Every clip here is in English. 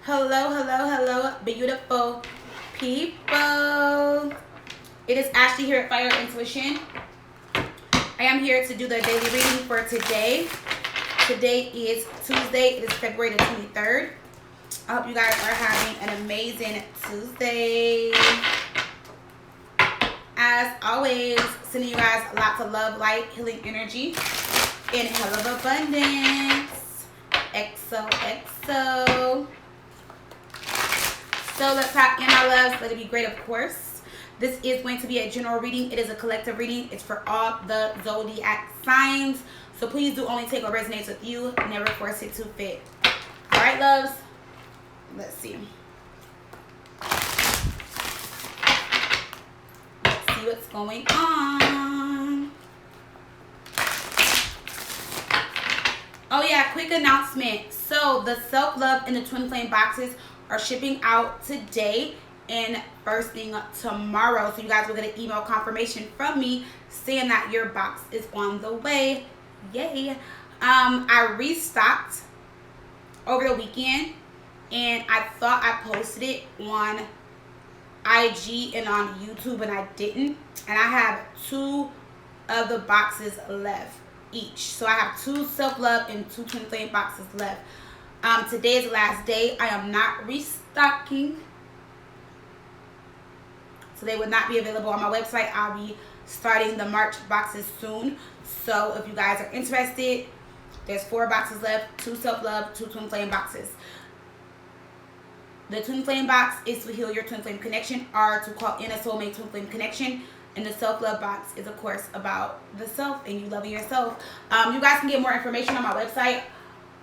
Hello, hello, hello, beautiful people. It is Ashley here at Fire Intuition. I am here to do the daily reading for today. Today is Tuesday. It is February the 23rd. I hope you guys are having an amazing Tuesday. As always, sending you guys lots of love, light, healing energy, and hell of abundance. XOXO. So let's talk in our loves. Let it be great, of course. This is going to be a general reading. It is a collective reading. It's for all the zodiac signs. So please do only take what resonates with you. Never force it to fit. All right, loves. Let's see. Let's see what's going on. Oh yeah, quick announcement. So the self-love and the twin flame boxes are shipping out today and first thing tomorrow. So you guys will get an email confirmation from me saying that your box is on the way. Yay. I restocked over the weekend and I thought I posted it on IG and on YouTube and I didn't. And I have 2 of the boxes left each. So I have 2 self-love and 2 twin flame boxes left. Today is the last day. I am not restocking. So they would not be available on my website. I'll be starting the March boxes soon. So if you guys are interested, there's 4 boxes left. 2 self-love, 2 twin flame boxes. The twin flame box is to heal your twin flame connection or to call in a soulmate twin flame connection. And the self-love box is, of course, about the self and you loving yourself. You guys can get more information on my website,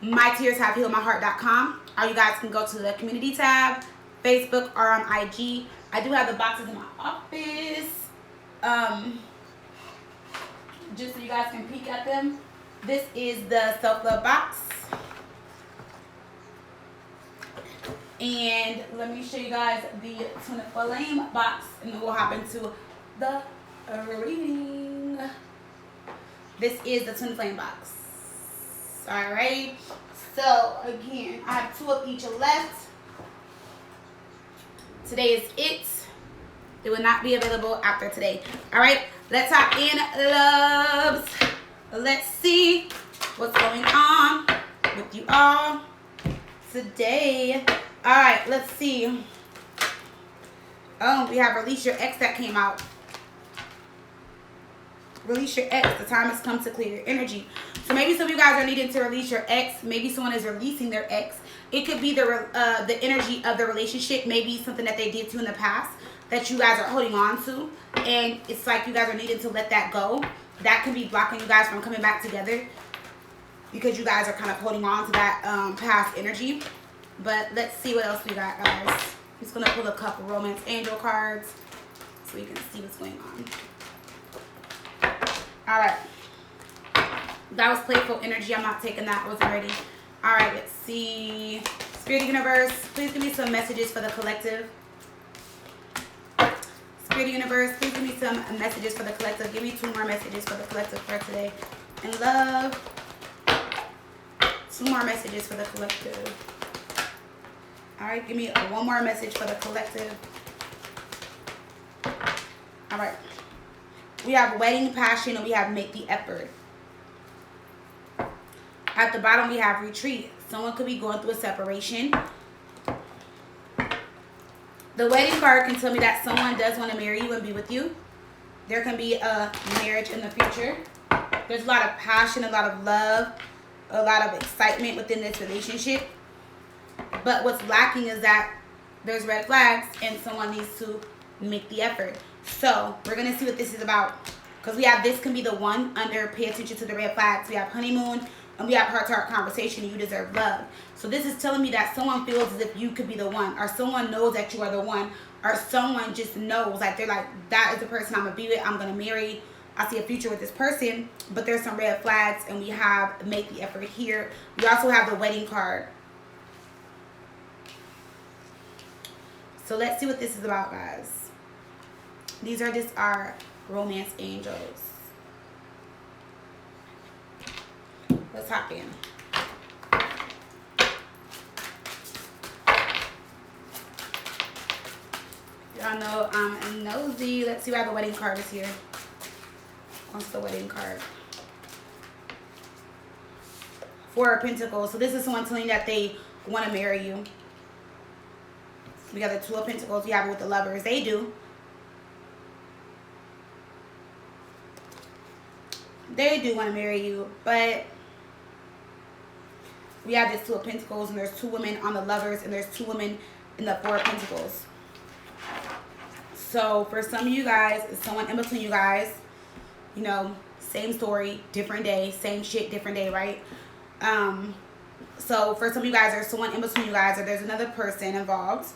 mytearshavehealedmyheart.com, or you guys can go to the community tab, Facebook, or on IG. I do have the boxes in my office, just so you guys can peek at them. This is the self-love box. And let me show you guys the twin flame box, and then we'll hop into the reading. This is the twin flame box. Alright, so again, I have 2 of each left. Today is it. They will not be available after today. Alright, let's hop in, loves. Let's see what's going on with you all today. Alright, let's see. Oh, we have Release Your Ex that came out. Release your ex. The time has come to clear your energy. So maybe some of you guys are needing to release your ex. Maybe someone is releasing their ex. It could be the energy of the relationship. Maybe something that they did to in the past that you guys are holding on to. And it's like you guys are needing to let that go. That can be blocking you guys from coming back together because you guys are kind of holding on to that past energy. But let's see what else we got, guys. I'm just going to pull a couple romance angel cards so you can see what's going on. Alright. That was playful energy. I'm not taking that. I wasn't ready. Alright, let's see. Spirit Universe, please give me some messages for the collective. Spirit Universe, please give me some messages for the collective. Give me 2 more messages for the collective for today. And love. 2 more messages for the collective. Alright, give me 1 more message for the collective. Alright. We have Wedding, Passion, and we have Make the Effort. At the bottom, we have Retreat. Someone could be going through a separation. The Wedding card can tell me that someone does want to marry you and be with you. There can be a marriage in the future. There's a lot of passion, a lot of love, a lot of excitement within this relationship. But what's lacking is that there's red flags and someone needs to make the effort. So we're going to see what this is about. Because we have this can be the one under pay attention to the red flags. We have honeymoon and we have heart-to-heart conversation. You deserve love. So this is telling me that someone feels as if you could be the one. Or someone knows that you are the one. Or someone just knows. Like they're like, that is the person I'm going to be with. I'm going to marry. I see a future with this person. But there's some red flags. And we have Make the Effort here. We also have the Wedding card. So let's see what this is about, guys. These are just our romance angels. Let's hop in. Y'all know I'm nosy. Let's see why the wedding card is here. What's the wedding card? Four of Pentacles. So this is someone telling you that they want to marry you. We got the Two of Pentacles. We have it with the Lovers. They do. They do want to marry you, but we have this Two of Pentacles, and there's two women on the Lovers, and there's two women in the Four of Pentacles. So for some of you guys, it's someone in between you guys. You know, same story, different day, same shit, different day, right? So for some of you guys, there's someone in between you guys, or there's another person involved.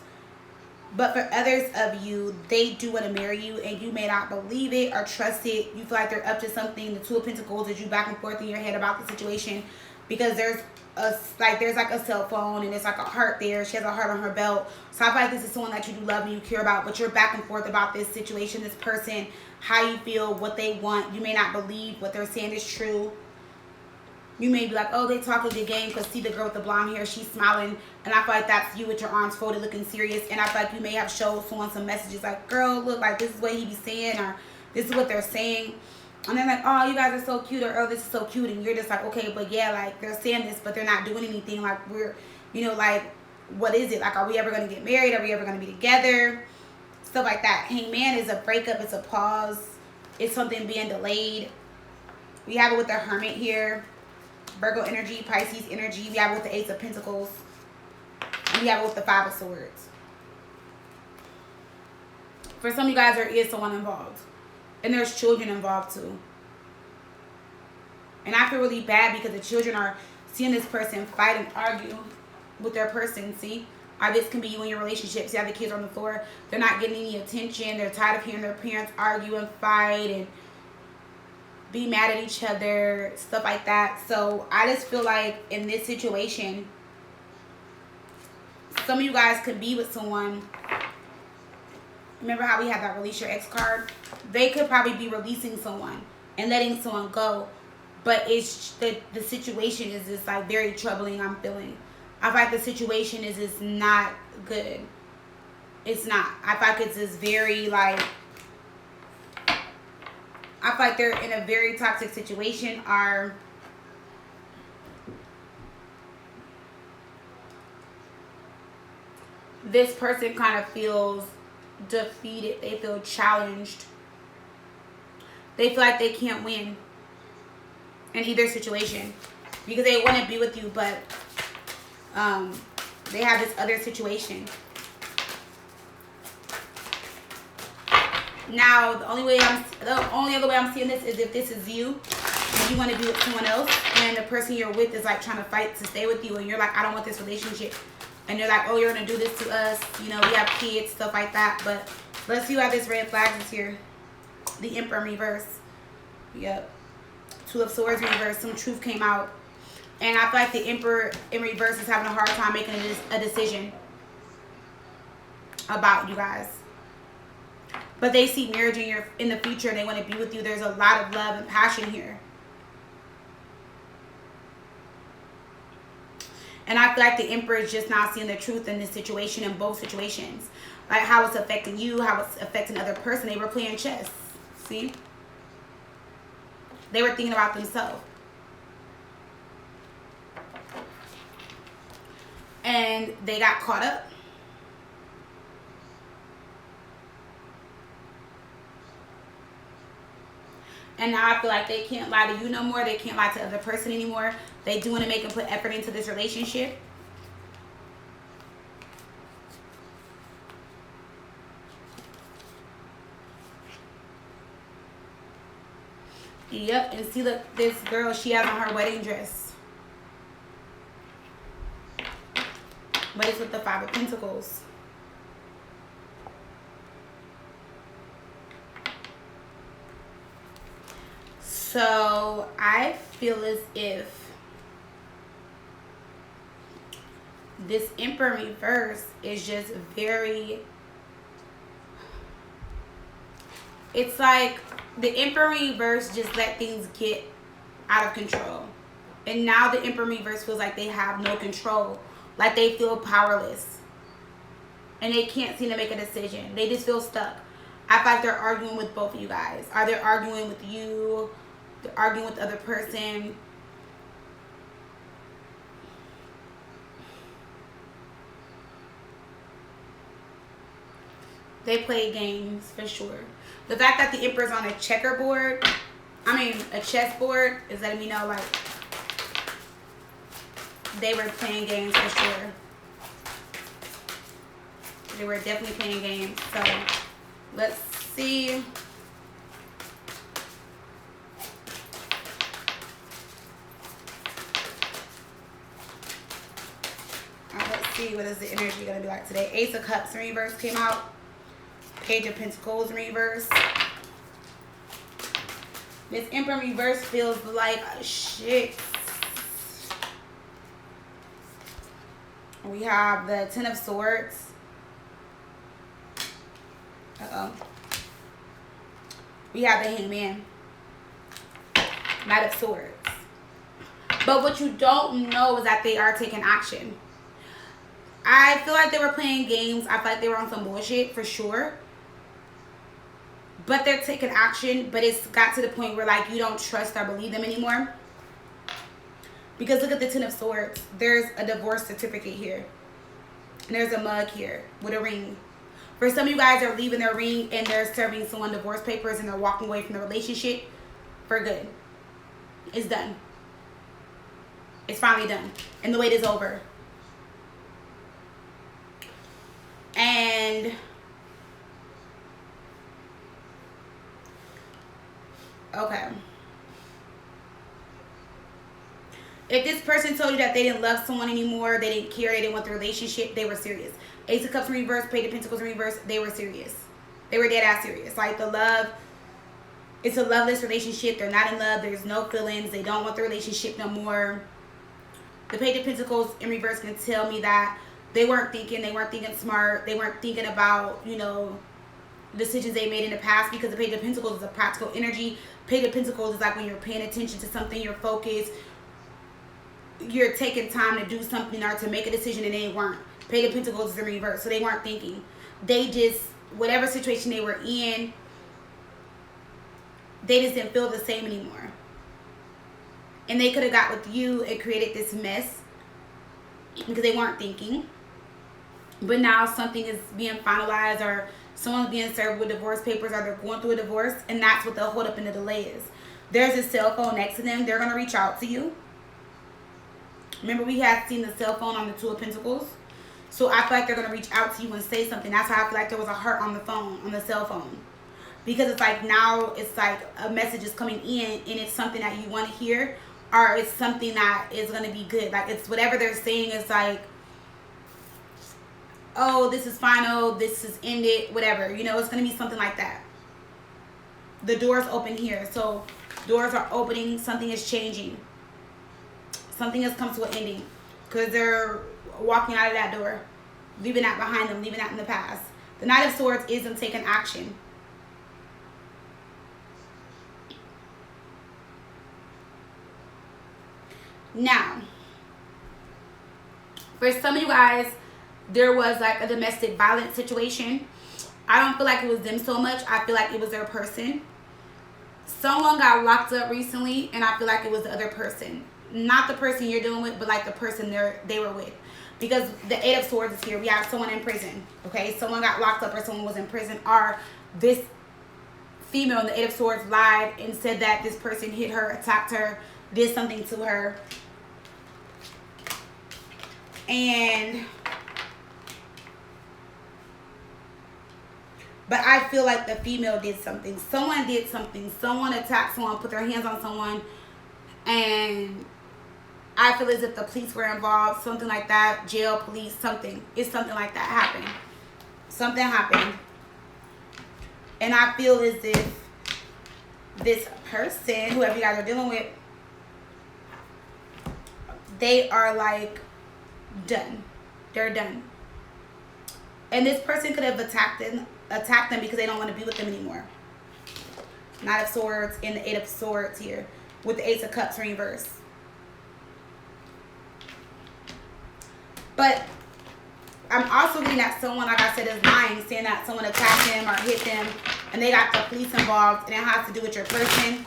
But for others of you, they do want to marry you, and you may not believe it or trust it. You feel like they're up to something. The Two of Pentacles is you back and forth in your head about the situation, because there's like a cell phone, and there's like a heart there. She has a heart on her belt. So I feel like this is someone that you do love and you care about, but you're back and forth about this situation, this person, how you feel, what they want. You may not believe what they're saying is true. You may be like, oh, they talk a good game, because see the girl with the blonde hair, she's smiling. And I feel like that's you with your arms folded looking serious. And I feel like you may have showed someone some messages like, girl, look, like this is what he be saying, or this is what they're saying. And they're like, oh, you guys are so cute, or oh, this is so cute. And you're just like, okay, but yeah, like they're saying this, but they're not doing anything. Like we're, you know, like what is it? Like, are we ever going to get married? Are we ever going to be together? Stuff like that. Hangman is a breakup. It's a pause. It's something being delayed. We have it with the Hermit here. Virgo energy, Pisces energy. We have it with the Ace of Pentacles. And we have it with the Five of Swords. For some of you guys, there is someone involved. And there's children involved too. And I feel really bad because the children are seeing this person fight and argue with their person, see? Or this can be you in your relationship. See how the kids are on the floor? They're not getting any attention. They're tired of hearing their parents argue and fight and be mad at each other, stuff like that. So I just feel like in this situation, some of you guys could be with someone. Remember how we had that release your ex card? They could probably be releasing someone and letting someone go. But it's the situation is just like very troubling, I'm feeling. I feel like the situation is just not good. It's not. I feel like it's just very like, I feel like they're in a very toxic situation. Or this person kind of feels defeated. They feel challenged. They feel like they can't win in either situation because they want to be with you, but they have this other situation. Now, the only other way I'm seeing this is if this is you and you want to be with someone else, and the person you're with is like trying to fight to stay with you, and you're like, I don't want this relationship, and they're like, oh, you're gonna do this to us, you know, we have kids, stuff like that. But let's see why this red flag is here. The Emperor in reverse. Yep. Two of Swords in reverse. Some truth came out, and I feel like the Emperor in reverse is having a hard time making a decision about you guys. But they see marriage in the future, and they want to be with you. There's a lot of love and passion here. And I feel like the Emperor is just now seeing the truth in this situation, in both situations. Like how it's affecting you, how it's affecting the other person. They were playing chess. See? They were thinking about themselves. And they got caught up. And now I feel like they can't lie to you no more. They can't lie to the other person anymore. They do want to make and put effort into this relationship. Yep, and see, look, this girl, she has on her wedding dress. But it's with the Five of Pentacles. So I feel as if this Emperor reverse is just very, it's like the Emperor reverse just let things get out of control. And now the Emperor reverse feels like they have no control. Like they feel powerless. and they can't seem to make a decision. They just feel stuck. I feel like they're arguing with both of you guys. Are they arguing with you? They're arguing with the other person. They play games for sure. The fact that the Emperor's on a checkerboard, a chessboard, is letting me know like they were playing games for sure. They were definitely playing games. So let's see. Let's see what is the energy gonna be like today. Ace of Cups in reverse came out. Page of Pentacles in reverse. This Emperor in reverse feels like shit. We have the Ten of Swords. We have the Hangman. Knight of Swords. But what you don't know is that they are taking action. I feel like they were playing games. I feel like they were on some bullshit for sure. But they're taking action. But it's got to the point where like you don't trust or believe them anymore. Because look at the Ten of Swords. There's a divorce certificate here. And there's a mug here with a ring. For some of you guys are leaving their ring and they're serving someone divorce papers and they're walking away from the relationship for good. It's done. It's finally done. And the wait is over. And okay. If this person told you that they didn't love someone anymore, they didn't care, they didn't want the relationship, they were serious. Ace of Cups in reverse, Page of Pentacles in reverse, they were serious. They were dead ass serious. Like the love, it's a loveless relationship. They're not in love. There's no feelings. They don't want the relationship no more. The Page of Pentacles in reverse can tell me that they weren't thinking smart. They weren't thinking about, you know, decisions they made in the past, because the Page of Pentacles is a practical energy. Page of Pentacles is like when you're paying attention to something, you're focused, you're taking time to do something or to make a decision, and they weren't. Page of Pentacles is in reverse, so they weren't thinking. They just, whatever situation they were in, they just didn't feel the same anymore. And they could have got with you and created this mess because they weren't thinking. But now something is being finalized, or someone's being served with divorce papers, or they're going through a divorce, and that's what the hold up and the delay is. There's a cell phone next to them. They're going to reach out to you. Remember, we had seen the cell phone on the Two of Pentacles. So I feel like they're going to reach out to you and say something. That's how I feel like there was a heart on the phone, on the cell phone. Because it's like now it's like a message is coming in and it's something that you want to hear, or it's something that is going to be good. Like it's whatever they're saying is like, oh, this is final, this is ended, whatever. You know, it's going to be something like that. The door's open here. So doors are opening. Something is changing. Something has come to an ending. Because they're walking out of that door, leaving that behind them, leaving that in the past. The Knight of Swords is them taking action. Now, for some of you guys, there was like a domestic violence situation. I don't feel like it was them so much. I feel like it was their person. Someone got locked up recently, and I feel like it was the other person. Not the person you're dealing with, but like the person they were with. Because the Eight of Swords is here. We have someone in prison. Okay? Someone got locked up, or someone was in prison. Or this female in the Eight of Swords lied and said that this person hit her, attacked her, did something to her. But I feel like the female did something. Someone did something. Someone attacked someone, put their hands on someone. And I feel as if the police were involved. Something like that. Jail, police, something. It's something like that happened. Something happened. And I feel as if this person, whoever you guys are dealing with, they are like done. They're done. And this person could have attacked them because they don't want to be with them anymore. Knight of Swords and the Eight of Swords here with the Ace of Cups reverse. But I'm also getting that someone, like I said, is lying, saying that someone attacked them or hit them, and they got the police involved, and it has to do with your person.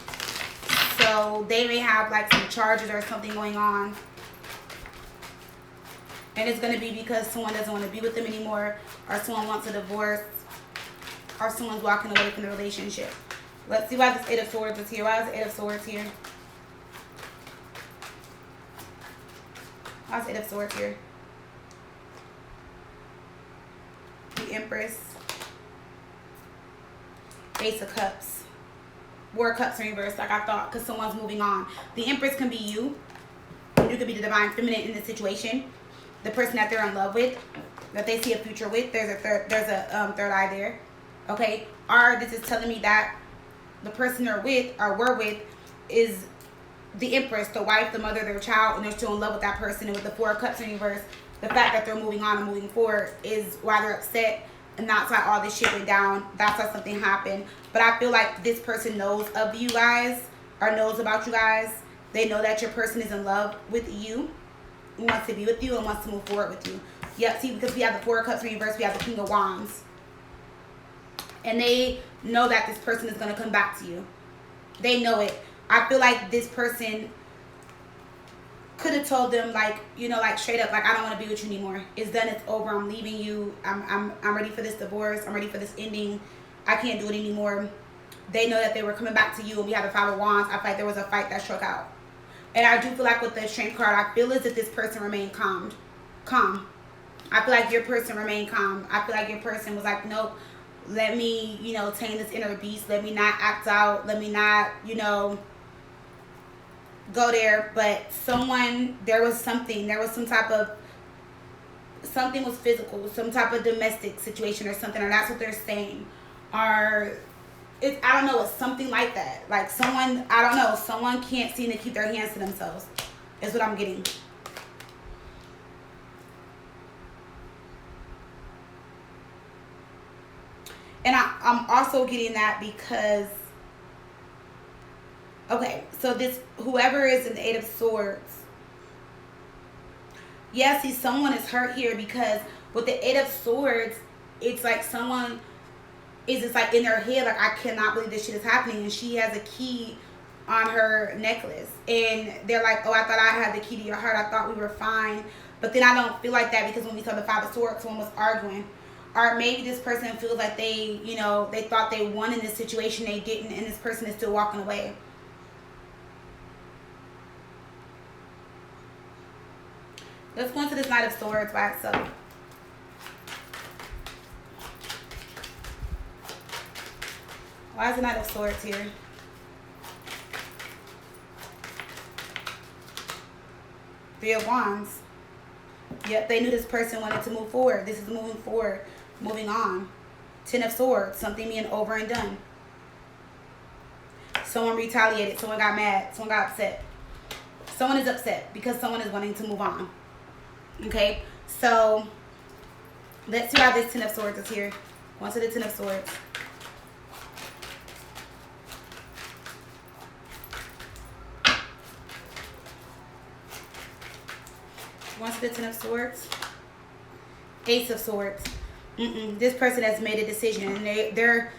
So they may have like some charges or something going on. And it's going to be because someone doesn't want to be with them anymore, or someone wants a divorce, or someone's walking away from the relationship. Let's see why this Eight of Swords is here. Why is the Eight of Swords here? Why is the Eight of Swords here? The Empress. Ace of Cups. War of Cups in reverse, like I thought, because someone's moving on. The Empress can be you. You could be the Divine Feminine in this situation. The person that they're in love with, that they see a future with. There's a third eye there. Okay? Or this is telling me that the person they're with or were with is the Empress, the wife, the mother, their child, and they're still in love with that person. And with the Four of Cups in reverse, the fact that they're moving on and moving forward is why they're upset. And that's why all this shit went down. That's why something happened. But I feel like this person knows of you guys, or knows about you guys. They know that your person is in love with you, wants to be with you, and wants to move forward with you. Yep, see, because we have the Four of Cups in reverse, we have the King of Wands. And they know that this person is going to come back to you. They know it. I feel like this person could have told them, like, you know, like straight up, like, I don't want to be with you anymore. It's done. It's over. I'm leaving you. I'm ready for this divorce. I'm ready for this ending. I can't do it anymore. They know that they were coming back to you, and we have the Five of Wands. I feel like there was a fight that struck out. And I do feel like with the Strength card, I feel as if this person remained calm. I feel like your person remained calm. I feel like your person was like, nope, let me, you know, tame this inner beast. Let me not act out. Let me not, you know, go there. But someone, there was something. There was some type of, something was physical. Some type of domestic situation or something. Or that's what they're saying. Or, it's, I don't know, it's something like that. Like someone, I don't know, someone can't seem to keep their hands to themselves. Is what I'm getting. And I'm also getting that because, okay, so this, whoever is in the Eight of Swords, yeah, see, someone is hurt here because with the Eight of Swords, it's like someone is just like in their head, like, I cannot believe this shit is happening. And she has a key on her necklace. And they're like, oh, I thought I had the key to your heart. I thought we were fine. But then I don't feel like that because when we saw the Five of Swords, someone was arguing. Or maybe this person feels like they, you know, they thought they won in this situation. They didn't. And this person is still walking away. Let's go into this Knight of Swords by itself. Why is the Knight of Swords here? Three of Wands. Yep, they knew this person wanted to move forward. This is moving forward, moving on. Ten of Swords, something being over and done. Someone retaliated. Someone got mad. Someone got upset. Someone is upset because someone is wanting to move on. Okay, so let's see how this Ten of Swords is here. Go on to the Ten of Swords. Once the Ten of Swords, Ace of Swords. This person has made a decision, and they're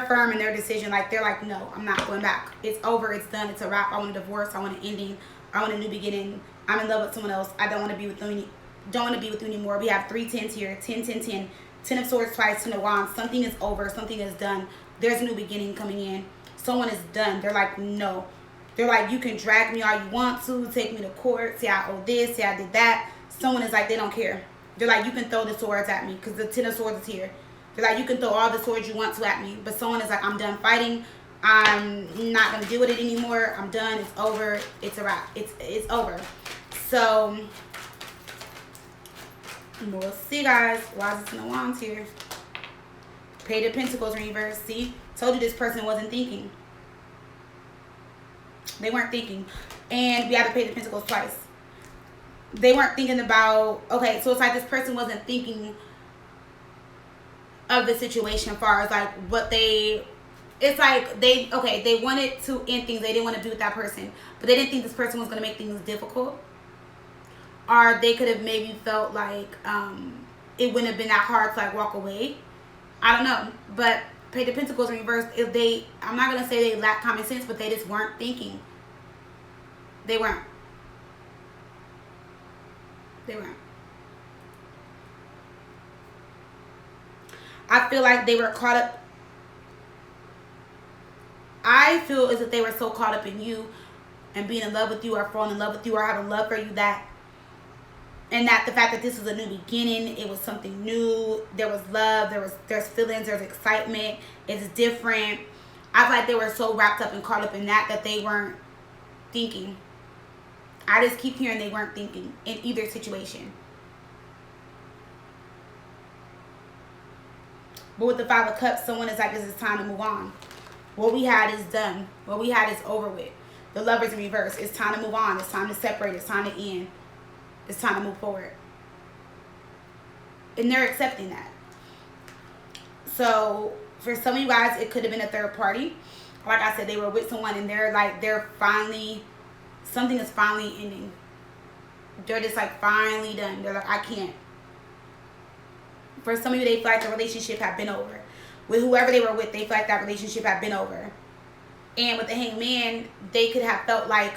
firm in their decision. Like, they're like, no, I'm not going back. It's over. It's done. It's a wrap. I want a divorce. I want an ending. I want a new beginning. I'm in love with someone else. I don't want to be with them. Don't want to be with you anymore. We have 3 tens here. 10, 10, 10. Ten of Swords twice. Ten of Wands. Something is over. Something is done. There's a new beginning coming in. Someone is done. They're like, no. They're like, you can drag me all you want to, take me to court, say I owe this, say I did that. Someone is like, they don't care. They're like, you can throw the swords at me because the Ten of Swords is here. They're like, you can throw all the swords you want to at me. But someone is like, I'm done fighting. I'm not going to deal with it anymore. I'm done. It's over. It's a wrap. It's over. So, we'll see, guys. Why is it Ten of Wands here? Page of Pentacles in reverse. See? Told you this person wasn't thinking. They weren't thinking. And we have the Page of Pentacles twice. They weren't thinking about, okay, so it's like this person wasn't thinking of the situation as far as like what they, it's like they, okay, they wanted to end things. They didn't want to be with that person, but they didn't think this person was going to make things difficult. Or they could have maybe felt like, it wouldn't have been that hard to like walk away. I don't know. But Page of Pentacles in reverse, if they, I'm not going to say they lack common sense, but they just weren't thinking. They weren't. They weren't. I feel like they were caught up. I feel as if they were so caught up in you and being in love with you or falling in love with you or having love for you that, and that the fact that this was a new beginning, it was something new, there was love, there's feelings, there's excitement, it's different. I feel like they were so wrapped up and caught up in that they weren't thinking. I just keep hearing they weren't thinking in either situation. But with the Five of Cups, someone is like, this is time to move on. What we had is done. What we had is over with. The Lovers in reverse. It's time to move on. It's time to separate. It's time to end. It's time to move forward. And they're accepting that. So, for some of you guys, it could have been a third party. Like I said, they were with someone and they're finally, something is finally ending. They're just like finally done. They're like, I can't. For some of you, they feel like the relationship had been over. With whoever they were with, they feel like that relationship had been over. And with the Hangman, they could have felt like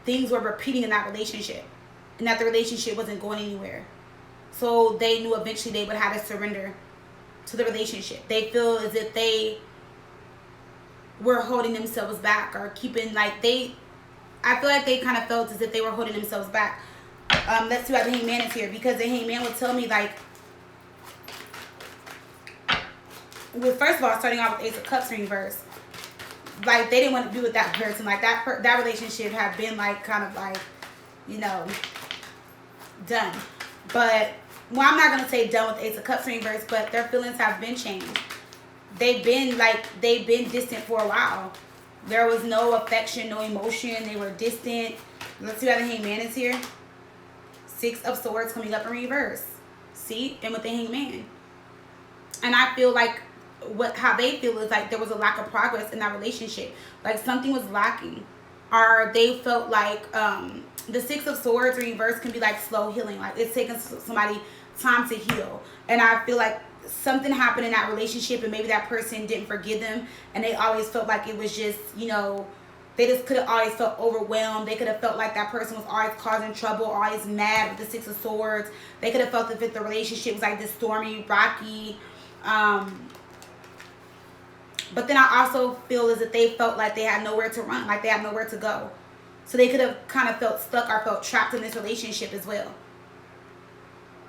things were repeating in that relationship. And that the relationship wasn't going anywhere. So they knew eventually they would have to surrender to the relationship. They feel as if they were holding themselves back or keeping like I feel like they kind of felt as if they were holding themselves back. Let's see why the Hangman is here, because the Hangman would tell me like, well, first of all, starting off with Ace of Cups in reverse, like they didn't want to be with that person. Like that relationship had been like kind of like, you know, done. But well, I'm not gonna say done with Ace of Cups in reverse, but their feelings have been changed. They've been distant for a while. There was no affection, no emotion. They were distant. Let's see why the Hangman is here. Six of Swords coming up in reverse. See? And with the Hangman. And I feel like how they feel is like there was a lack of progress in that relationship. Like something was lacking. Or they felt like the Six of Swords in reverse can be like slow healing. Like it's taking somebody time to heal. And I feel like something happened in that relationship and maybe that person didn't forgive them. And they always felt like it was just, you know, they just could have always felt overwhelmed. They could have felt like that person was always causing trouble, always mad with the Six of Swords. They could have felt that the relationship was like this stormy, rocky. But then I also feel as if they felt like they had nowhere to run, like they had nowhere to go. So they could have kind of felt stuck or felt trapped in this relationship as well.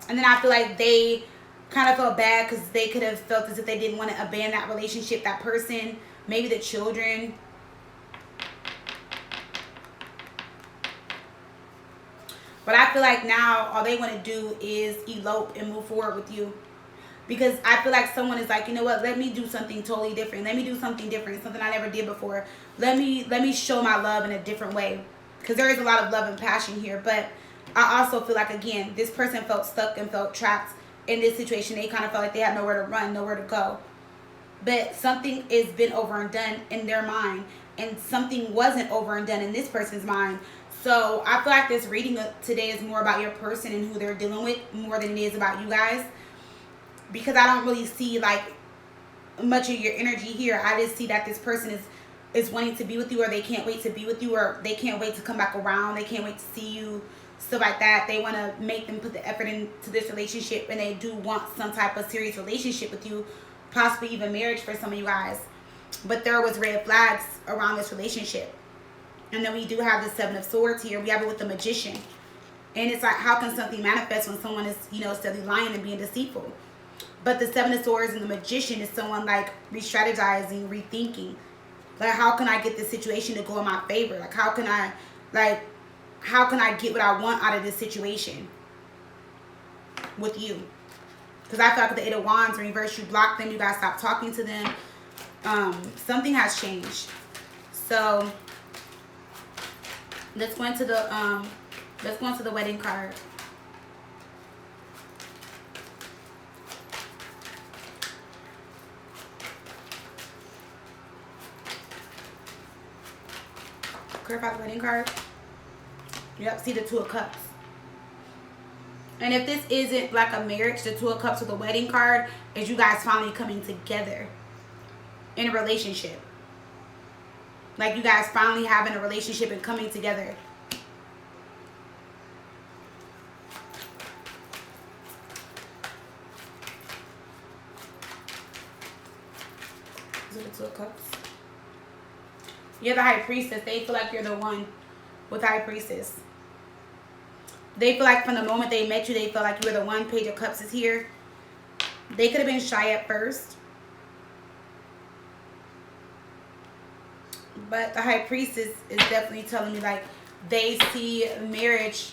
And then I feel like they kind of felt bad because they could have felt as if they didn't want to abandon that relationship, that person, maybe the children. But I feel like now all they want to do is elope and move forward with you. Because I feel like someone is like, you know what, let me do something totally different. Let me do something different, something I never did before. Let me show my love in a different way. Because there is a lot of love and passion here. But I also feel like, again, this person felt stuck and felt trapped in this situation. They kind of felt like they had nowhere to run, nowhere to go. But something has been over and done in their mind. And something wasn't over and done in this person's mind. So I feel like this reading today is more about your person and who they're dealing with more than it is about you guys. Because I don't really see like much of your energy here. I just see that this person is wanting to be with you, or they can't wait to be with you, or they can't wait to come back around. They can't wait to see you, stuff like that. They want to make them put the effort into this relationship, and they do want some type of serious relationship with you, possibly even marriage for some of you guys. But there was red flags around this relationship. And then we do have the Seven of Swords here. We have it with the Magician. And it's like, how can something manifest when someone is, you know, steadily lying and being deceitful? But the Seven of Swords and the Magician is someone like re-strategizing, rethinking. Like, how can I get this situation to go in my favor? Like, how can I get what I want out of this situation with you? Because I feel like with the Eight of Wands in reverse, you block them, you guys stop talking to them. Something has changed. So let's go into the wedding card. Clarify the wedding card. Yep, see the Two of Cups. And if this isn't like a marriage, the Two of Cups with a wedding card is you guys finally coming together in a relationship. Like you guys finally having a relationship and coming together. Is it the Two of Cups? You're the High Priestess. They feel like you're the one with High Priestess. They feel like from the moment they met you, they feel like you were the one. Page of Cups is here. They could have been shy at first. But the High Priestess is definitely telling me like they see marriage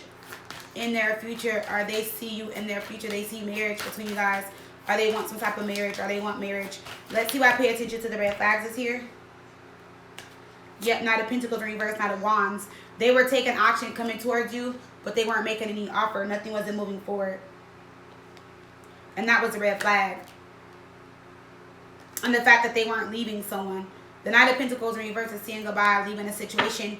in their future, or they see you in their future. They see marriage between you guys, or they want some type of marriage, or they want marriage. Let's see why I pay attention to the red flags is here. Yep, Knight of Pentacles in reverse, Knight of Wands. They were taking action coming towards you, but they weren't making any offer. Nothing wasn't moving forward. And that was a red flag. And the fact that they weren't leaving someone. The Knight of Pentacles in reverse is saying goodbye, leaving a situation.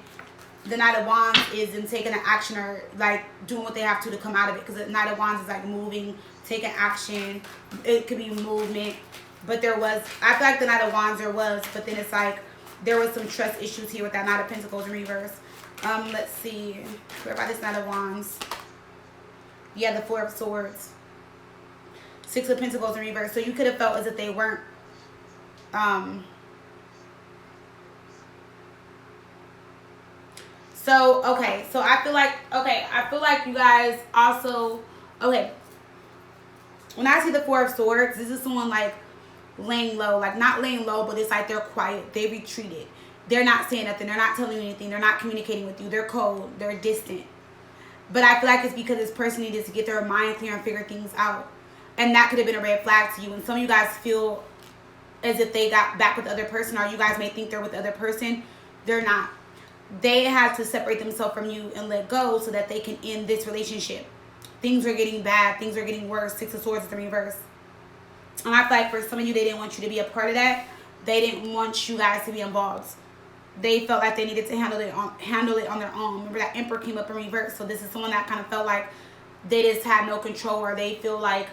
The Knight of Wands is them taking an action or like doing what they have to come out of it. Because the Knight of Wands is like moving, taking action. It could be movement. But there was, I feel like the Knight of Wands there was, but then it's like there was some trust issues here with that Knight of Pentacles in reverse. Let's see. Where about this Knight of Wands? Yeah, the Four of Swords. Six of Pentacles in reverse. So you could have felt as if they weren't so okay, so I feel like you guys also, okay, when I see the Four of Swords, this is someone like laying low, like not laying low, but it's like they're quiet, they retreated, they're not saying nothing, they're not telling you anything, they're not communicating with you, they're cold, they're distant. But I feel like it's because this person needed to get their mind clear and figure things out, and that could have been a red flag to you. And some of you guys feel as if they got back with the other person, or you guys may think they're with the other person. They're not. They had to separate themselves from you and let go so that they can end this relationship. Things are getting bad, things are getting worse. Six of Swords is the reverse. And I feel like for some of you, they didn't want you to be a part of that. They didn't want you guys to be involved. They felt like they needed to handle it on their own. Remember that Emperor came up in reverse. So this is someone that kind of felt like they just had no control, or they feel like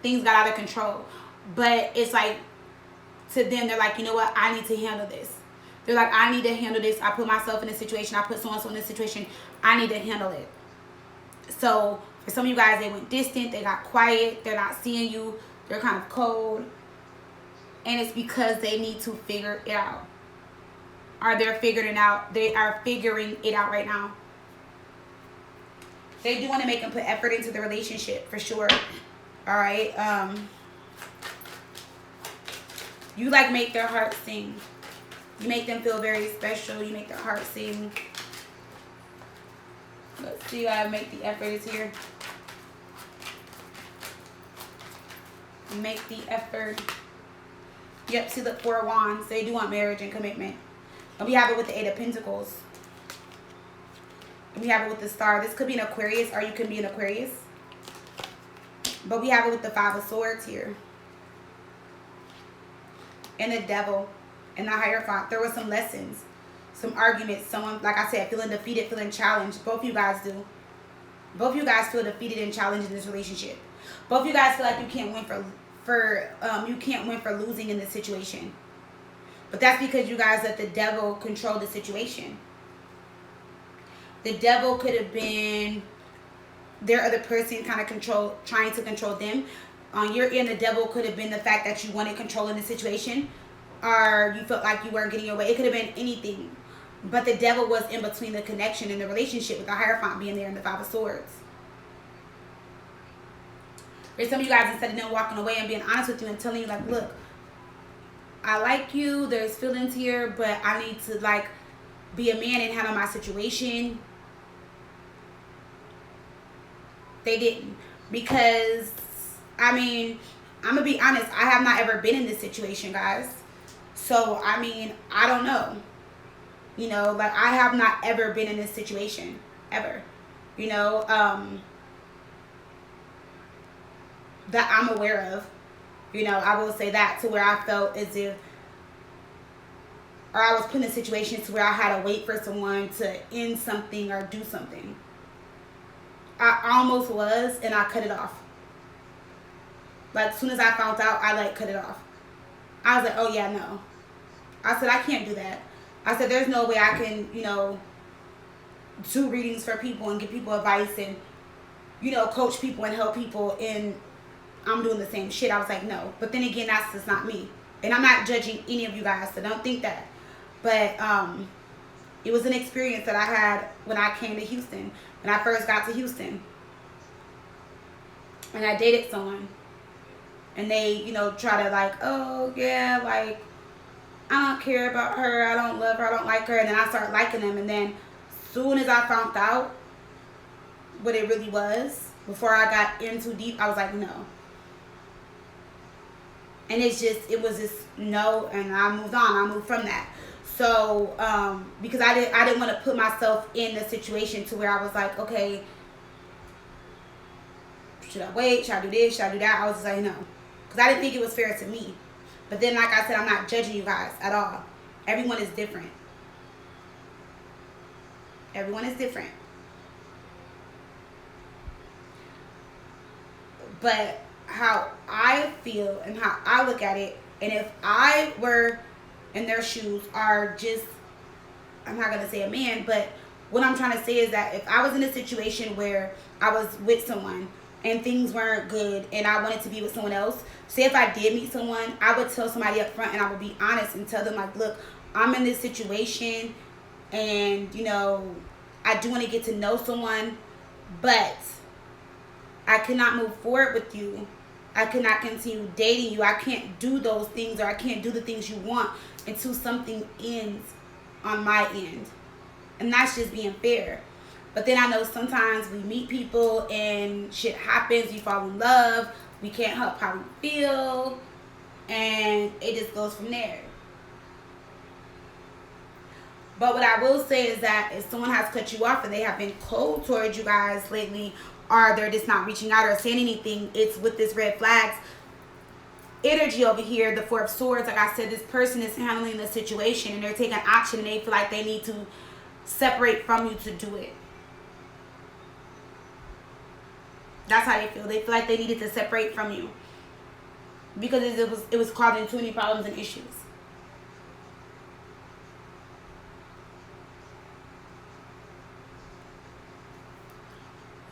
things got out of control. But it's like, to them, they're like, you know what? I need to handle this. They're like, I need to handle this. I put myself in this situation. I put so-and-so in this situation. I need to handle it. So for some of you guys, they went distant. They got quiet. They're not seeing you. They're kind of cold. And it's because they need to figure it out. Or they're figuring it out. They are figuring it out right now. They do want to make them put effort into the relationship, for sure. All right. You like make their heart sing. You make them feel very special. You make their heart sing. Let's see how make the effort is here. Make the effort. Yep, see the Four of Wands. They do want marriage and commitment. And we have it with the Eight of Pentacles. And we have it with the Star. This could be an Aquarius, or you can be an Aquarius. But we have it with the Five of Swords here. And the Devil. And the Hierophant. There were some lessons, some arguments, someone, like I said, feeling defeated, feeling challenged. Both of you guys do. Both of you guys feel defeated and challenged in this relationship. Both of you guys feel like you can't win you can't win for losing in this situation. But that's because you guys let the devil control the situation. The devil could have been their other person trying to control them. On your end, the devil could have been the fact that you wanted control in the situation, or you felt like you weren't getting your way. It could have been anything. But the devil was in between the connection and the relationship, with the Hierophant being there and the Five of Swords. There's some of you guys, instead of them walking away and being honest with you and telling you, like, look, I like you, there's feelings here, but I need to, like, be a man and handle my situation. They didn't. Because, I mean, I'm going to be honest, I have not ever been in this situation, guys. So, I mean, I don't know. You know, like, I have not ever been in this situation. Ever. You know, that I'm aware of. You know, I will say that, to where I felt as if, or I was put in a situation to where I had to wait for someone to end something or do something. I almost was, and I cut it off. Like, as soon as I found out, I, like, cut it off. I was like, oh, yeah, no. I said, I can't do that. I said, there's no way I can, you know, do readings for people and give people advice and, you know, coach people and help people, and I'm doing the same shit. I was like, no. But then again, that's just not me. And I'm not judging any of you guys, so don't think that. But it was an experience that I had when I came to Houston, when I first got to Houston. And I dated someone. And they, you know, try to like, oh, yeah, like, I don't care about her. I don't love her. I don't like her. And then I start liking them. And then as soon as I found out what it really was, before I got in too deep, I was like, no. And it was just no, and I moved on. I moved from that. So, because I didn't want to put myself in a situation to where I was like, okay, should I wait? Should I do this? Should I do that? I was just like, no. Because I didn't think it was fair to me. But then, like I said, I'm not judging you guys at all. Everyone is different. Everyone is different. But how I feel and how I look at it, and if I were in their shoes, are just, I'm not going to say a man, but what I'm trying to say is that if I was in a situation where I was with someone and things weren't good and I wanted to be with someone else, say if I did meet someone, I would tell somebody up front and I would be honest and tell them like, look, I'm in this situation and, you know, I do want to get to know someone, but I cannot move forward with you. I cannot continue dating you. I can't do those things, or I can't do the things you want until something ends on my end. And that's just being fair. But then I know sometimes we meet people and shit happens. You fall in love. We can't help how we feel. And it just goes from there. But what I will say is that if someone has cut you off and they have been cold towards you guys lately, or they're just not reaching out or saying anything, it's with this red flags energy over here, the Four of Swords. Like I said, this person is handling the situation and they're taking action and they feel like they need to separate from you to do it. That's how they feel. They feel like they needed to separate from you because it was causing too many problems and issues.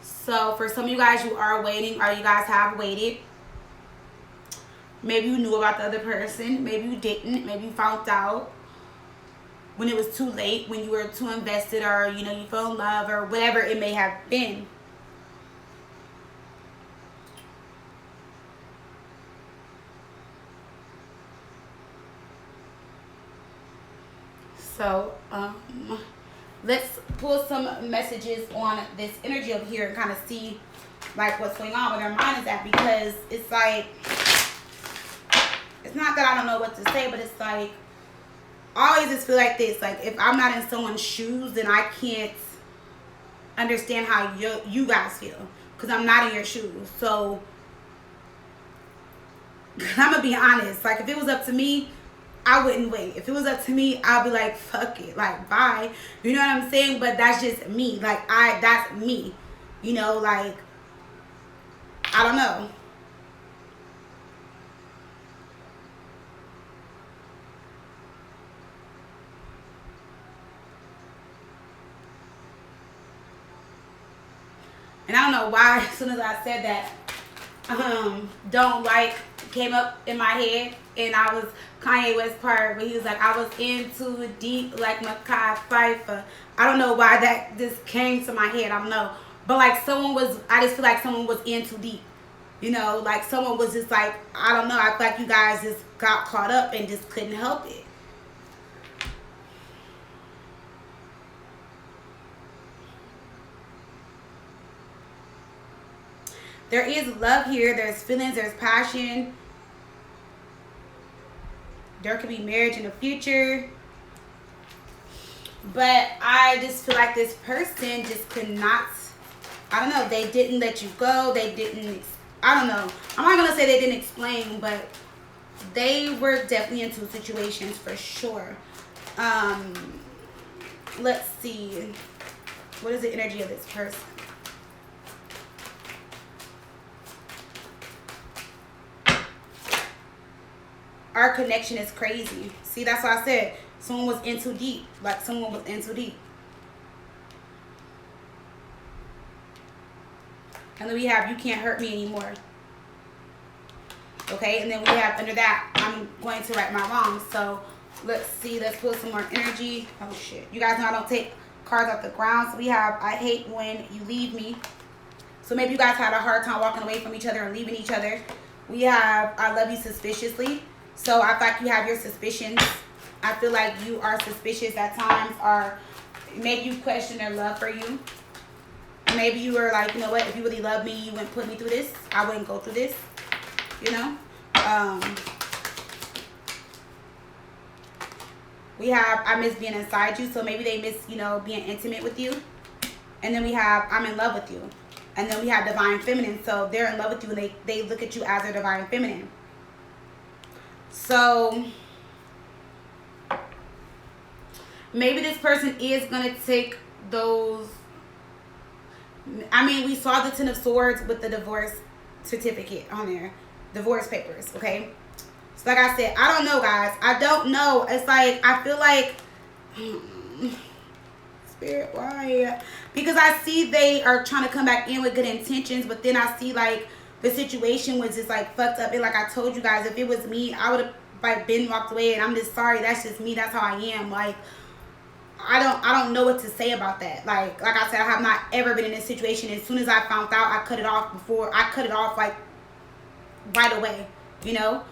So for some of you guys, you are waiting, or you guys have waited. Maybe you knew about the other person. Maybe you didn't. Maybe you found out when it was too late, when you were too invested, or, you know, you fell in love, or whatever it may have been. So, let's pull some messages on this energy over here and kind of see like what's going on, where their mind is at, because it's like, it's not that I don't know what to say, but it's like, I always just feel like this, like if I'm not in someone's shoes, then I can't understand how you guys feel, because I'm not in your shoes. So I'm gonna be honest, like if it was up to me, I wouldn't wait. If it was up to me, I'd be like, fuck it, like, bye. You know what I'm saying? But that's just me. Like, that's me. You know, like, I don't know. And I don't know why, as soon as I said that, don't like came up in my head, and I was Kanye West part where he was like, I was into deep like Makai Pfeiffer. I don't know why that just came to my head. I don't know. But like I just feel like someone was in too deep. You know, like someone was just like, I don't know. I feel like you guys just got caught up and just couldn't help it. There is love here. There's feelings. There's passion. There could be marriage in the future. But I just feel like this person just could not, I don't know, they didn't let you go. They didn't, I don't know. I'm not going to say they didn't explain, but they were definitely in two situations for sure. Let's see. What is the energy of this person? our connection is crazy. See, that's why I said someone was in too deep. Like, someone was in too deep. And then we have, you can't hurt me anymore. Okay, and then we have under that, I'm going to right my wrongs. So let's see, let's pull some more energy. Oh shit, you guys know I don't take cards off the ground. So we have, I hate when you leave me. So maybe you guys had a hard time walking away from each other and leaving each other. We have, I love you suspiciously. So I feel like you have your suspicions. I feel like you are suspicious at times, or maybe you question their love for you. Maybe you were like, you know what, if you really love me, you wouldn't put me through this. I wouldn't go through this, you know. We have, I miss being inside you. So maybe they miss, you know, being intimate with you. And then we have, I'm in love with you. And then we have divine feminine. So they're in love with you and they look at you as their divine feminine. So maybe this person is going to take those. I mean, we saw the Ten of Swords with the divorce certificate on there. Divorce papers, okay? So like I said, I don't know, guys. I don't know. It's like, I feel like, Spirit, why? Because I see they are trying to come back in with good intentions, but then I see like the situation was just like fucked up. And like I told you guys, if it was me, I would have like been walked away. And I'm just sorry. That's just me. That's how I am. Like, I don't know what to say about that. Like I said, I have not ever been in this situation. As soon as I found out, I cut it off before. I cut it off like right away, you know.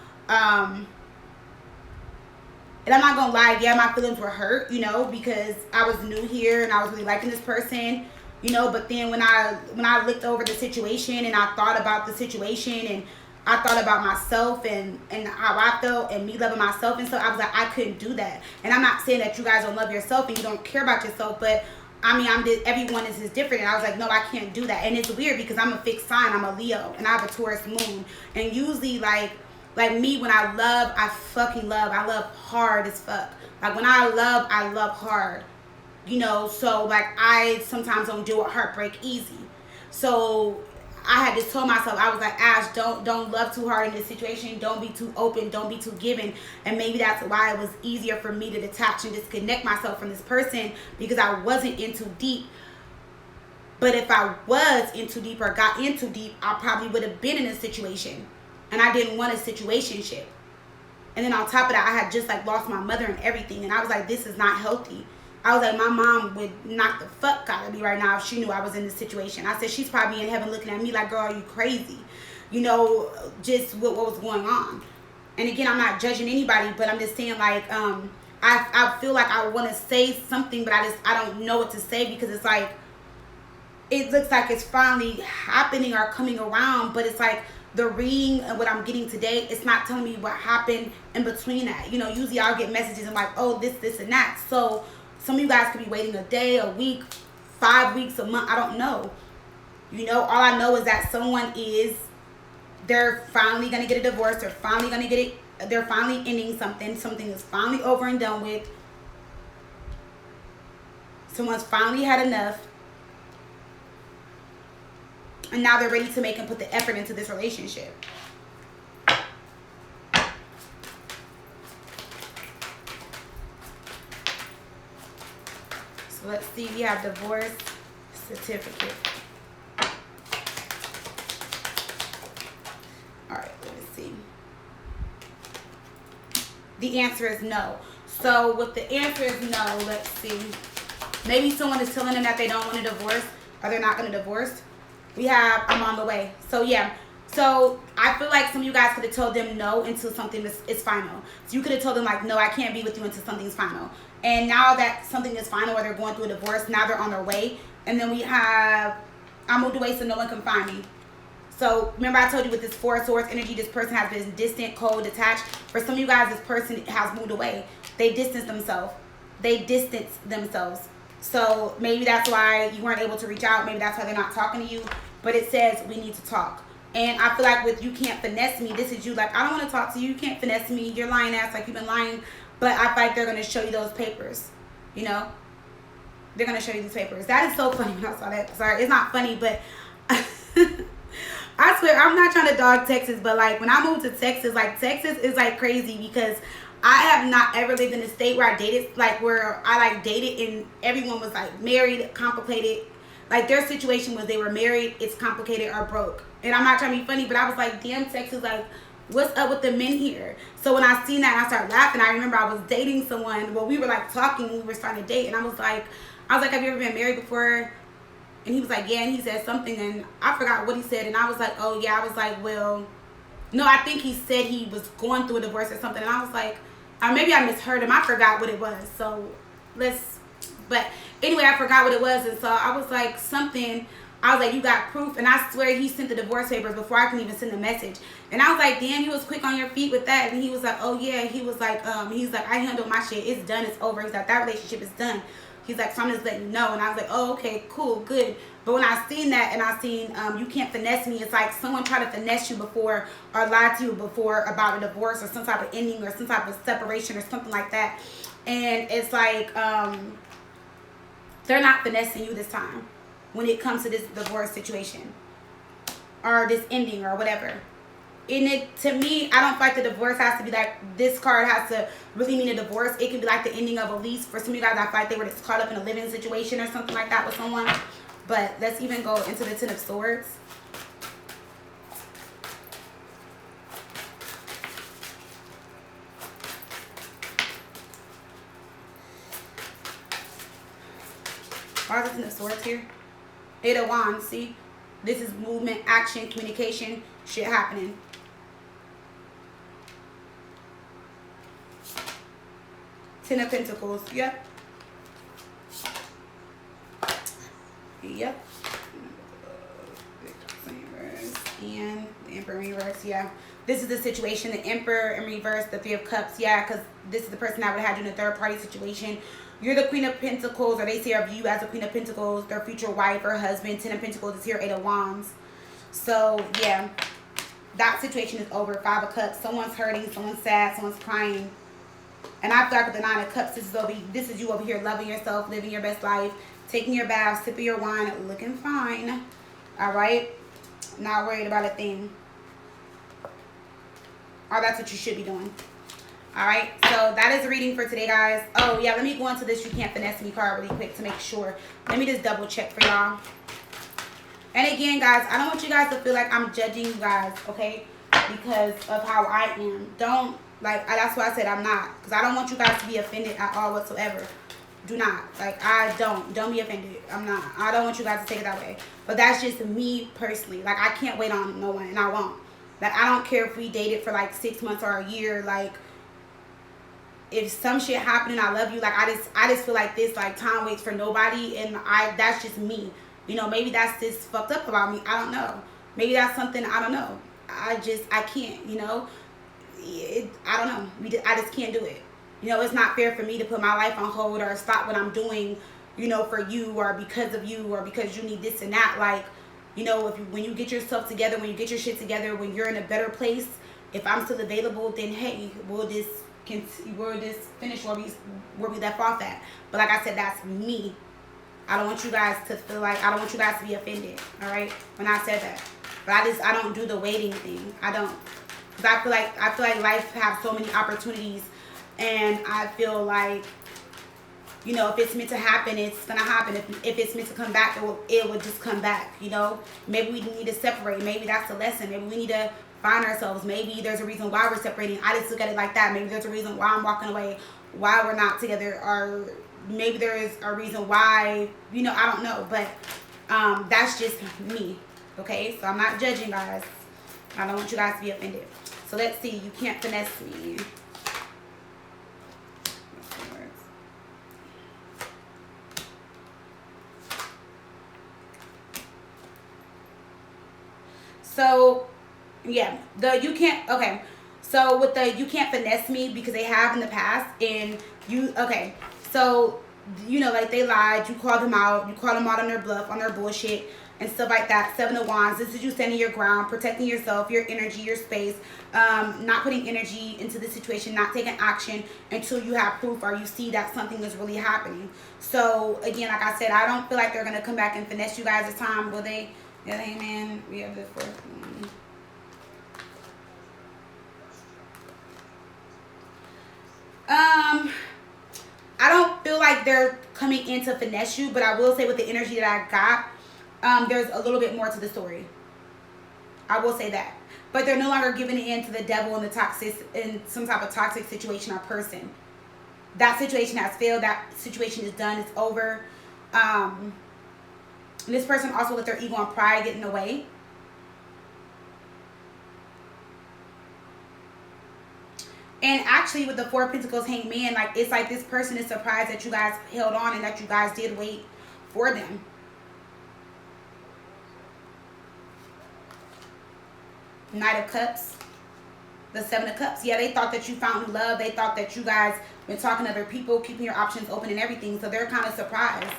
And I'm not gonna lie, yeah, my feelings were hurt, you know, because I was new here and I was really liking this person, you know. But then when I looked over the situation and I thought about the situation and I thought about myself and how I felt and me loving myself and stuff, I was like, I couldn't do that. And I'm not saying that you guys don't love yourself and you don't care about yourself, but I mean, everyone is just different. And I was like, no, I can't do that. And it's weird because I'm a fixed sign. I'm a Leo and I have a Taurus moon. And usually like me, when I love, I fucking love. I love hard as fuck. Like when I love hard. You know, so like I sometimes don't deal with heartbreak easy. So I had just told myself, I was like, Ash, don't love too hard in this situation. Don't be too open. Don't be too giving. And maybe that's why it was easier for me to detach and disconnect myself from this person, because I wasn't in too deep. But if I was in too deep or got in too deep, I probably would have been in a situation. And I didn't want a situationship. And then on top of that, I had just like lost my mother and everything. And I was like, this is not healthy. I was like, my mom would knock the fuck out of me right now if she knew I was in this situation. I said, she's probably in heaven looking at me like, girl, are you crazy? You know, just what was going on. And again, I'm not judging anybody, but I'm just saying like, I feel like I want to say something, but I don't know what to say, because it's like, it looks like it's finally happening or coming around, but it's like the reading and what I'm getting today, it's not telling me what happened in between that. You know, usually I'll get messages and like, oh, this, and that. So some of you guys could be waiting a day, a week, 5 weeks, a month. I don't know. You know, all I know is that they're finally going to get a divorce. They're finally going to get it. They're finally ending something. Something is finally over and done with. Someone's finally had enough. And now they're ready to make and put the effort into this relationship. So let's see, we have divorce certificate. All right, let me see. The answer is no. So with the answer is no, let's see. Maybe someone is telling them that they don't want a divorce or they're not going to divorce. We have, I'm on the way. So yeah. So I feel like some of you guys could have told them no until something is final. So you could have told them like, no, I can't be with you until something's final. And now that something is final or they're going through a divorce, now they're on their way. And then we have, I moved away so no one can find me. So remember I told you with this Four of Swords energy, this person has been distant, cold, detached. For some of you guys, this person has moved away. They distanced themselves. So maybe that's why you weren't able to reach out. Maybe that's why they're not talking to you. But it says we need to talk. And I feel like with you can't finesse me, this is you like, I don't want to talk to you. You can't finesse me. You're lying ass like you've been lying. But I feel like they're going to show you those papers. You know? They're going to show you these papers. That is so funny when I saw that. Sorry, it's not funny, but I swear, I'm not trying to dog Texas, but like when I moved to Texas, like Texas is like crazy because I have not ever lived in a state where I dated, like where I like dated and everyone was like married, complicated. Like their situation was they were married, it's complicated, or broke. And I'm not trying to be funny, but I was like, damn, Texas, like, what's up with the men here? So when I seen that, I started laughing. I remember I was dating someone. Well, we were like talking, we were starting to date, and I was like, have you ever been married before? And he was like, yeah, and he said something, and I forgot what he said, and I was like, oh yeah. I was like, well, no, I think he said he was going through a divorce or something, and I was like, maybe I misheard him. I forgot what it was. So but anyway, I forgot what it was, and so I was like something. I was like, you got proof? And I swear he sent the divorce papers before I can even send the message. And I was like, damn, you was quick on your feet with that. And he was like, oh yeah. He was like, I handled my shit. It's done. It's over. He's like, that relationship is done. He's like, so I'm just letting you know. And I was like, oh, okay, cool, good. But when I seen that and I seen you can't finesse me, it's like someone tried to finesse you before or lie to you before about a divorce or some type of ending or some type of separation or something like that. And it's like they're not finessing you this time when it comes to this divorce situation or this ending or whatever. And it, to me, I don't feel like the divorce has to be like, this card has to really mean a divorce. It can be like the ending of a lease. For some of you guys, I feel like they were just caught up in a living situation or something like that with someone. But let's even go into the Ten of Swords. Why is the Ten of Swords here? Eight of Wands, see? This is movement, action, communication, shit happening. Ten of Pentacles, yep. Yep. And the Emperor in reverse, yeah. This is the situation, the Emperor in reverse, the Three of Cups, yeah, because this is the person that would have had you in a third party situation. You're the Queen of Pentacles, or they say of you as a Queen of Pentacles, their future wife or husband. Ten of Pentacles is here, Eight of Wands. So, yeah, that situation is over. Five of Cups, someone's hurting, someone's sad, someone's crying. And I feel like with the Nine of Cups, this is you over here loving yourself, living your best life, taking your bath, sipping your wine, looking fine. All right? Not worried about a thing. Or that's what you should be doing. All right? So that is the reading for today, guys. Oh, yeah, let me go into this You Can't Finesse Me card really quick to make sure. Let me just double check for y'all. And again, guys, I don't want you guys to feel like I'm judging you guys, okay? Because of how I am. Don't. Like, that's why I said I'm not. Because I don't want you guys to be offended at all whatsoever. Do not. Like, don't be offended. I'm not. I don't want you guys to take it that way. But that's just me personally. Like, I can't wait on no one. And I won't. Like, I don't care if we dated for like 6 months or a year. Like, if some shit happened and I love you, like, I just feel like this. Like, time waits for nobody. And that's just me. You know, maybe that's just fucked up about me. I don't know. Maybe that's something, I don't know. I can't, you know. I don't know. I just can't do it. You know, it's not fair for me to put my life on hold or stop what I'm doing, you know, for you or because of you or because you need this and that. Like, you know, when you get yourself together, when you get your shit together, when you're in a better place, if I'm still available, then hey, we'll just finish where we left off at. But like I said, that's me. I don't want you guys to feel like, I don't want you guys to be offended, all right, when I said that. But I don't do the waiting thing. I don't. Because I feel like life has so many opportunities, and I feel like, you know, if it's meant to happen, it's gonna happen. If it's meant to come back, it will just come back. You know, maybe we need to separate. Maybe that's the lesson. Maybe we need to find ourselves. Maybe there's a reason why we're separating. I just look at it like that. Maybe there's a reason why I'm walking away, why we're not together, or maybe there is a reason why. You know, I don't know, but that's just me. Okay, so I'm not judging, guys. I don't want you guys to be offended. So let's see. You can't finesse me. So, yeah. Okay. So with the you can't finesse me, because they have in the past, and okay. So, you know, like they lied. You called them out. You called them out on their bluff, on their bullshit, and stuff like that. Seven of Wands. This is you standing your ground, protecting yourself, your energy, your space, not putting energy into the situation, not taking action until you have proof or you see that something is really happening. So again, like I said, I don't feel like they're gonna come back and finesse you guys this time, will they? Yeah, the Hangman. We have the fourth one. I don't feel like they're coming in to finesse you, but I will say with the energy that I got, there's a little bit more to the story. I will say that. But they're no longer giving it in to the devil and the toxic in some type of toxic situation or person. That situation has failed. That situation is done. It's over. This person also let their ego and pride get in the way. And actually with the Four of Pentacles Hangman, like it's like this person is surprised that you guys held on and that you guys did wait for them. Knight of Cups. The Seven of Cups. Yeah, they thought that you found love. They thought that you guys been talking to other people, keeping your options open and everything. So they're kind of surprised,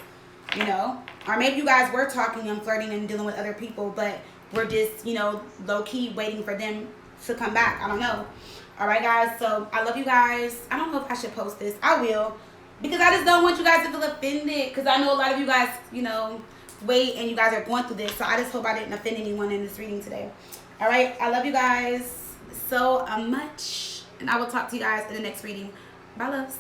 you know. Or maybe you guys were talking and flirting and dealing with other people, but we're just, you know, low-key waiting for them to come back. I don't know. All right, guys. So I love you guys. I don't know if I should post this. I will. Because I just don't want you guys to feel offended. Because I know a lot of you guys, you know, wait and you guys are going through this. So I just hope I didn't offend anyone in this reading today. All right. I love you guys so much. And I will talk to you guys in the next reading. Bye, loves.